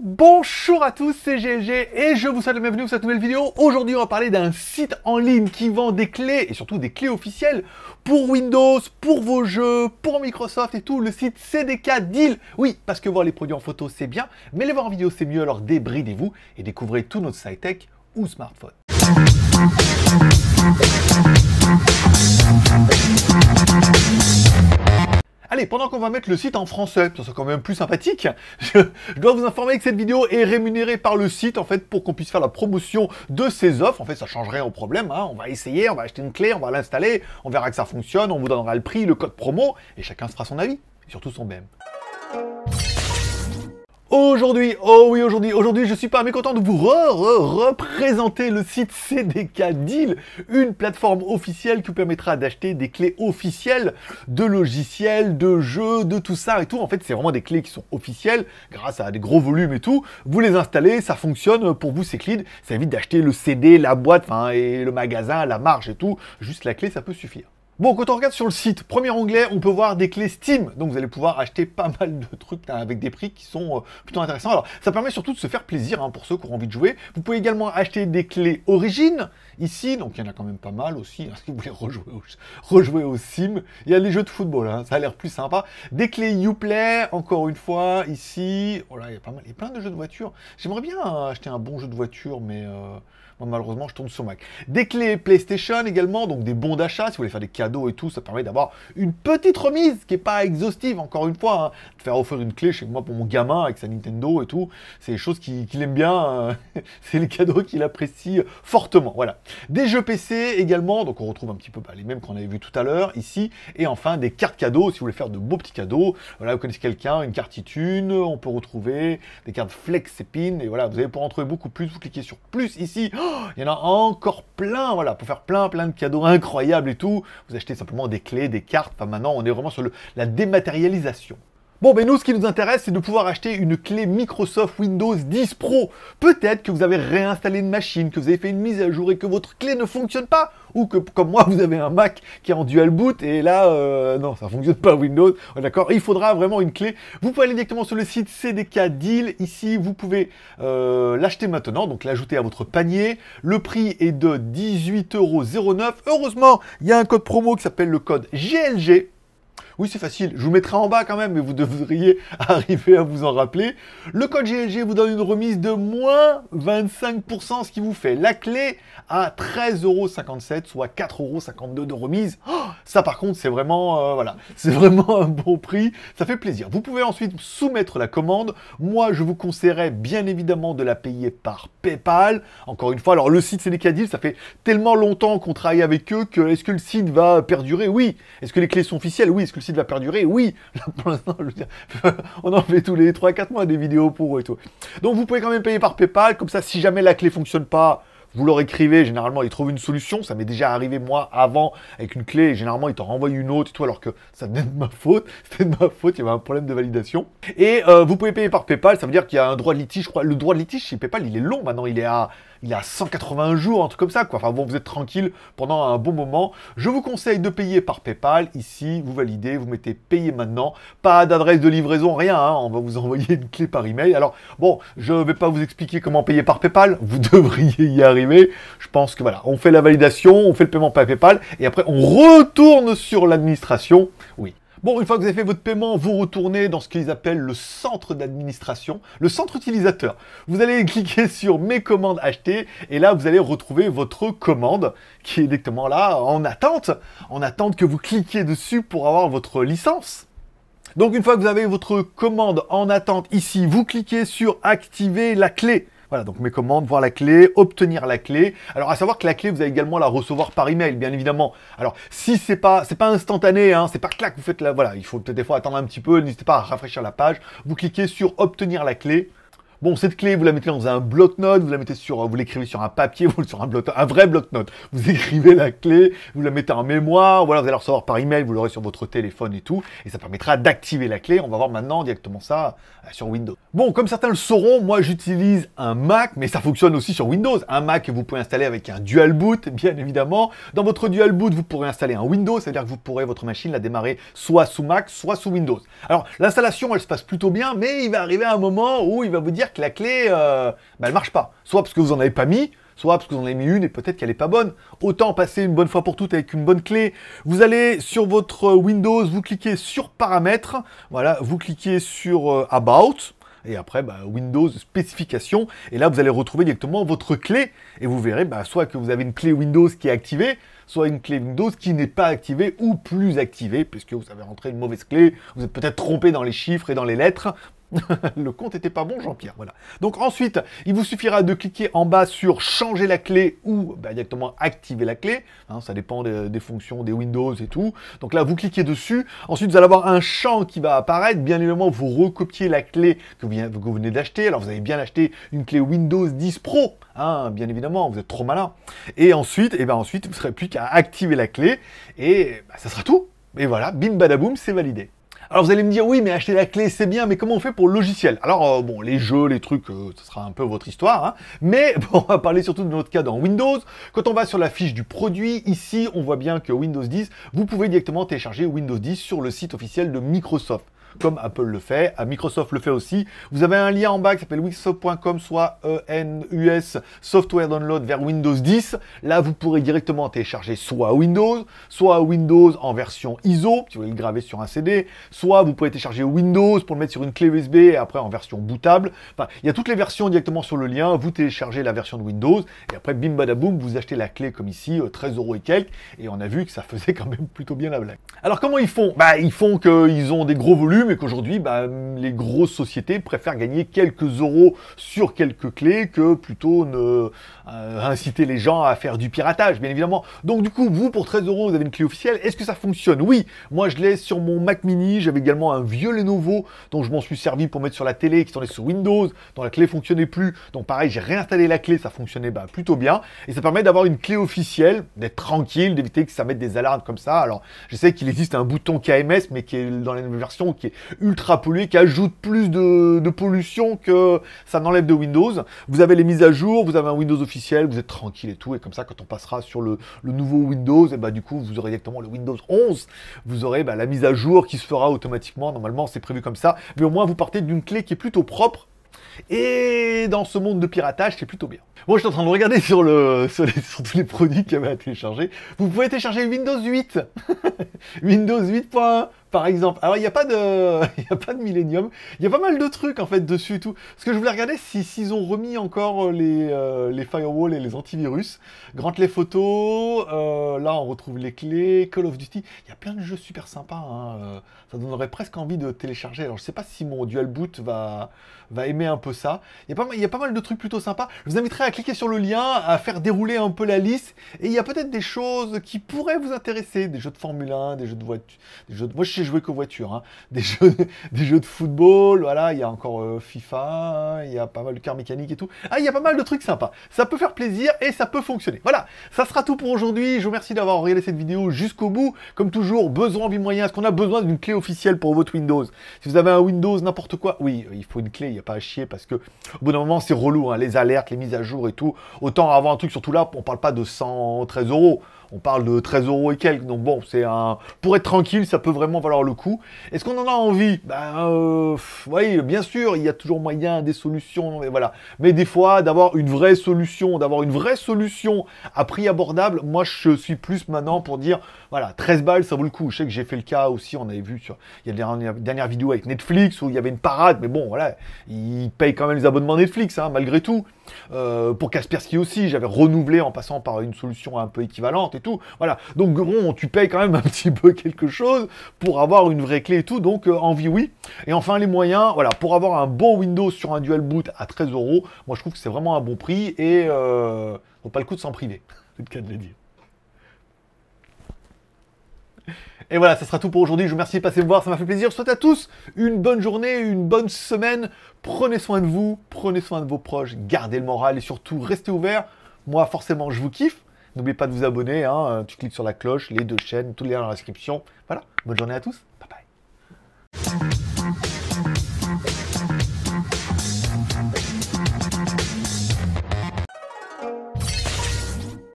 Bonjour à tous, c'est GLG et je vous souhaite la bienvenue pour cette nouvelle vidéo. Aujourd'hui, on va parler d'un site en ligne qui vend des clés et surtout des clés officielles pour Windows, pour vos jeux, pour Microsoft et tout. Le site CDK Deal. Oui, parce que voir les produits en photo, c'est bien, mais les voir en vidéo, c'est mieux. Alors débridez-vous et découvrez tout notre site tech ou smartphone. Allez, pendant qu'on va mettre le site en français, ça c'est quand même plus sympathique, je dois vous informer que cette vidéo est rémunérée par le site, en fait, pour qu'on puisse faire la promotion de ses offres. En fait, ça change rien au problème, hein. On va essayer, on va acheter une clé, on va l'installer, on verra que ça fonctionne, on vous donnera le prix, le code promo, et chacun se fera son avis, et surtout son BM. Aujourd'hui, aujourd'hui, je suis pas mécontent de vous représenter le site CDK Deal, une plateforme officielle qui vous permettra d'acheter des clés officielles de logiciels, de jeux, de tout ça et tout. En fait, c'est vraiment des clés qui sont officielles, grâce à des gros volumes et tout. Vous les installez, ça fonctionne, pour vous c'est clean, ça évite d'acheter le CD, la boîte, et le magasin, la marge et tout. Juste la clé, ça peut suffire. Bon, quand on regarde sur le site, premier onglet, on peut voir des clés Steam. Donc vous allez pouvoir acheter pas mal de trucs avec des prix qui sont plutôt intéressants. Alors ça permet surtout de se faire plaisir pour ceux qui ont envie de jouer. Vous pouvez également acheter des clés Origin ici. Donc il y en a quand même pas mal aussi. Si vous voulez rejouer au Sim, il y a des jeux de football, ça a l'air plus sympa. Des clés Uplay, encore une fois, ici. Oh là, il y a pas mal, il y a plein de jeux de voiture. J'aimerais bien acheter un bon jeu de voiture, mais... Moi, malheureusement, je tourne sur Mac. Des clés PlayStation également, donc des bons d'achat, si vous voulez faire des cadeaux et tout, ça permet d'avoir une petite remise qui n'est pas exhaustive, encore une fois. De faire offrir une clé chez moi pour mon gamin avec sa Nintendo et tout, c'est des choses qu'il aime bien, c'est les cadeaux qu'il apprécie fortement, voilà. Des jeux PC également, donc on retrouve un petit peu les mêmes qu'on avait vu tout à l'heure, ici. Et enfin, des cartes cadeaux, si vous voulez faire de beaux petits cadeaux. Voilà, vous connaissez quelqu'un, une carte iTunes, on peut retrouver des cartes Flex et Pin, et voilà, vous allez pouvoir en trouver beaucoup plus, vous cliquez sur plus ici. Il y en a encore plein, voilà, pour faire plein de cadeaux incroyables et tout. Vous achetez simplement des clés, des cartes. Enfin, maintenant, on est vraiment sur la dématérialisation. Bon, mais nous, ce qui nous intéresse, c'est de pouvoir acheter une clé Microsoft Windows 10 Pro. Peut-être que vous avez réinstallé une machine, que vous avez fait une mise à jour et que votre clé ne fonctionne pas. Ou que, comme moi, vous avez un Mac qui est en dual boot et là, non, ça ne fonctionne pas Windows. D'accord, il faudra vraiment une clé. Vous pouvez aller directement sur le site CDK Deal. Ici, vous pouvez l'acheter maintenant, donc l'ajouter à votre panier. Le prix est de 18,09 €. Heureusement, il y a un code promo qui s'appelle le code GLG. Oui, c'est facile. Je vous mettrai en bas quand même, mais vous devriez arriver à vous en rappeler. Le code GLG vous donne une remise de moins 25%, ce qui vous fait la clé à 13,57 €, soit 4,52 € de remise. Oh, ça, par contre, c'est vraiment, voilà, c'est vraiment un bon prix. Ça fait plaisir. Vous pouvez ensuite soumettre la commande. Moi, je vous conseillerais bien évidemment de la payer par PayPal. Encore une fois, alors le site CDK Deal, ça fait tellement longtemps qu'on travaille avec eux que est-ce que le site va perdurer? Oui. Est-ce que les clés sont officielles? Oui. Est-ce que le site va perdurer? Oui. Là, pour l'instant, je veux dire, on en fait tous les 3-4 mois des vidéos pour eux et tout. Donc, vous pouvez quand même payer par PayPal. Comme ça, si jamais la clé fonctionne pas, vous leur écrivez, généralement, ils trouvent une solution. Ça m'est déjà arrivé, moi, avant, avec une clé. Et généralement, ils t'en renvoient une autre et tout, alors que ça venait de ma faute. C'était de ma faute, il y avait un problème de validation. Et vous pouvez payer par PayPal, ça veut dire qu'il y a un droit de litige, je crois. Le droit de litige chez PayPal, il est long maintenant, il est à 180 jours, un truc comme ça, quoi. Enfin bon, vous êtes tranquille pendant un bon moment. Je vous conseille de payer par PayPal. Ici, vous validez, vous mettez payer maintenant. Pas d'adresse de livraison, rien, on va vous envoyer une clé par email. Alors, bon, je ne vais pas vous expliquer comment payer par PayPal. Vous devriez y arriver. Je pense que voilà, on fait la validation, on fait le paiement par PayPal et après, on retourne sur l'administration. Oui. Bon, une fois que vous avez fait votre paiement, vous retournez dans ce qu'ils appellent le centre d'administration, le centre utilisateur. Vous allez cliquer sur mes commandes achetées et là, vous allez retrouver votre commande qui est directement là en attente que vous cliquiez dessus pour avoir votre licence. Donc, une fois que vous avez votre commande en attente ici, vous cliquez sur activer la clé. Voilà, donc mes commandes, voir la clé, obtenir la clé. Alors, à savoir que la clé, vous allez également la recevoir par email, bien évidemment. Alors, si c'est pas instantané, c'est pas clac, vous faites voilà, il faut peut-être des fois attendre un petit peu, n'hésitez pas à rafraîchir la page. Vous cliquez sur obtenir la clé. Bon, cette clé, vous la mettez dans un bloc-notes, vous l'écrivez sur un papier, sur un vrai bloc-notes. Vous écrivez la clé, vous la mettez en mémoire, voilà, vous allez la recevoir par email, vous l'aurez sur votre téléphone et tout, et ça permettra d'activer la clé. On va voir maintenant directement ça sur Windows. Bon, comme certains le sauront, moi j'utilise un Mac, mais ça fonctionne aussi sur Windows. Un Mac que vous pouvez installer avec un dual boot, bien évidemment. Dans votre dual boot, vous pourrez installer un Windows, c'est-à-dire que vous pourrez votre machine la démarrer soit sous Mac, soit sous Windows. Alors, l'installation, elle se passe plutôt bien, mais il va arriver un moment où il va vous dire que la clé, elle marche pas. Soit parce que vous en avez pas mis, soit parce que vous en avez mis une et peut-être qu'elle n'est pas bonne. Autant passer une bonne fois pour toutes avec une bonne clé. Vous allez sur votre Windows, vous cliquez sur Paramètres, voilà, vous cliquez sur About, et après Windows spécification, et là vous allez retrouver directement votre clé, et vous verrez soit que vous avez une clé Windows qui est activée, soit une clé Windows qui n'est pas activée ou plus activée, puisque vous avez rentré une mauvaise clé, vous êtes peut-être trompé dans les chiffres et dans les lettres. Le compte était pas bon, Jean-Pierre, voilà. Donc ensuite, il vous suffira de cliquer en bas sur changer la clé ou directement activer la clé. Hein, ça dépend des fonctions, des Windows et tout. Donc là, vous cliquez dessus. Ensuite, vous allez avoir un champ qui va apparaître. Bien évidemment, vous recopiez la clé que vous venez d'acheter. Alors, vous avez bien acheté une clé Windows 10 Pro. Hein, bien évidemment, vous êtes trop malin. Et ensuite, vous ne serez plus qu'à activer la clé. Et ça sera tout. Et voilà, bim badaboum, c'est validé. Alors vous allez me dire, oui, mais acheter la clé, c'est bien, mais comment on fait pour le logiciel? Alors, bon, les jeux, les trucs, ça sera un peu votre histoire, hein. Mais bon, on va parler surtout de notre cas dans Windows. Quand on va sur la fiche du produit, ici, on voit bien que Windows 10, vous pouvez directement télécharger Windows 10 sur le site officiel de Microsoft. Comme Apple le fait, Microsoft le fait aussi. Vous avez un lien en bas qui s'appelle wixsoft.com, soit ENUS Software Download vers Windows 10. Là, vous pourrez directement télécharger soit Windows en version ISO, si vous voulez le graver sur un CD, soit vous pouvez télécharger Windows pour le mettre sur une clé USB et après en version bootable. Enfin, il y a toutes les versions directement sur le lien. Vous téléchargez la version de Windows et après, bim badaboum, vous achetez la clé comme ici, 13 € et quelques. Et on a vu que ça faisait quand même plutôt bien la blague. Alors, comment ils font? Ils font qu'ils ont des gros volumes et qu'aujourd'hui, les grosses sociétés préfèrent gagner quelques euros sur quelques clés que plutôt inciter les gens à faire du piratage, bien évidemment. Donc du coup, vous, pour 13 €, vous avez une clé officielle. Est-ce que ça fonctionne? Oui, moi je l'ai sur mon Mac mini. J'avais également un vieux Lenovo dont je m'en suis servi pour mettre sur la télé qui tournait sur Windows, dont la clé fonctionnait plus. Donc pareil, j'ai réinstallé la clé, ça fonctionnait plutôt bien. Et ça permet d'avoir une clé officielle, d'être tranquille, d'éviter que ça mette des alarmes comme ça. Alors, je sais qu'il existe un bouton KMS, mais qui est dans la version qui est ultra pollué, qui ajoute plus de pollution que ça n'enlève de Windows. Vous avez les mises à jour, vous avez un Windows officiel, vous êtes tranquille et tout, et comme ça, quand on passera sur le nouveau Windows, et du coup, vous aurez directement le Windows 11, vous aurez la mise à jour qui se fera automatiquement, normalement, c'est prévu comme ça, mais au moins, vous partez d'une clé qui est plutôt propre, et dans ce monde de piratage, c'est plutôt bien. Moi, je suis en train de regarder sur tous les produits qu'il y avait à télécharger. Vous pouvez télécharger Windows 8. Windows 8.1, par exemple. Alors, il n'y a pas de Millennium. Il y a pas mal de trucs, en fait, dessus et tout. Ce que je voulais regarder, s'ils ont remis encore les firewalls et les antivirus. Les photos. Là, on retrouve les clés. Call of Duty. Il y a plein de jeux super sympas. Hein. Ça donnerait presque envie de télécharger. Alors, je sais pas si mon dual boot va aimer un peu ça. Il y a pas mal de trucs plutôt sympas. Je vous inviterai à cliquer sur le lien, à faire dérouler un peu la liste. Et il y a peut-être des choses qui pourraient vous intéresser. Des jeux de Formule 1, des jeux de voiture. Moi, je sais jouer qu'aux voitures. Hein. Des jeux de football. Voilà, il y a encore FIFA. Hein. Il y a pas mal de cars mécaniques et tout. Ah, il y a pas mal de trucs sympas. Ça peut faire plaisir et ça peut fonctionner. Voilà, ça sera tout pour aujourd'hui. Je vous remercie d'avoir regardé cette vidéo jusqu'au bout. Comme toujours, besoin, envie, moyen. Est-ce qu'on a besoin d'une clé officielle pour votre Windows? Si vous avez un Windows, n'importe quoi, oui, il faut une clé. Il n'y a pas à chier parce que au bout d'un moment, c'est relou. Hein, les alertes, les mises à jour et tout. Autant avoir un truc, surtout là, on parle pas de 113 €. On parle de 13 € et quelques, donc bon, pour être tranquille, ça peut vraiment valoir le coup. Est-ce qu'on en a envie? Oui, bien sûr, il y a toujours moyen, des solutions, mais voilà. Mais des fois, d'avoir une vraie solution à prix abordable, moi, je suis plus maintenant pour dire, voilà, 13 balles, ça vaut le coup. Je sais que j'ai fait le cas aussi, on avait vu il y a une dernière vidéo avec Netflix où il y avait une parade, mais bon, voilà, ils payent quand même les abonnements Netflix, hein, malgré tout. Pour Kaspersky aussi, j'avais renouvelé en passant par une solution un peu équivalente et tout. Voilà. Donc bon, tu payes quand même un petit peu quelque chose pour avoir une vraie clé et tout. Donc envie, oui. Et enfin, les moyens, voilà, pour avoir un bon Windows sur un dual boot à 13 €, moi je trouve que c'est vraiment un bon prix et vaut pas le coup de s'en priver. C'est le cas de le dire. Et voilà, ça sera tout pour aujourd'hui. Je vous remercie de passer me voir, ça m'a fait plaisir. Je souhaite à tous une bonne journée, une bonne semaine. Prenez soin de vous, prenez soin de vos proches, gardez le moral et surtout restez ouverts. Moi, forcément, je vous kiffe. N'oubliez pas de vous abonner, hein. Tu cliques sur la cloche, les 2 chaînes, tous les liens dans la description. Voilà, bonne journée à tous. Bye bye.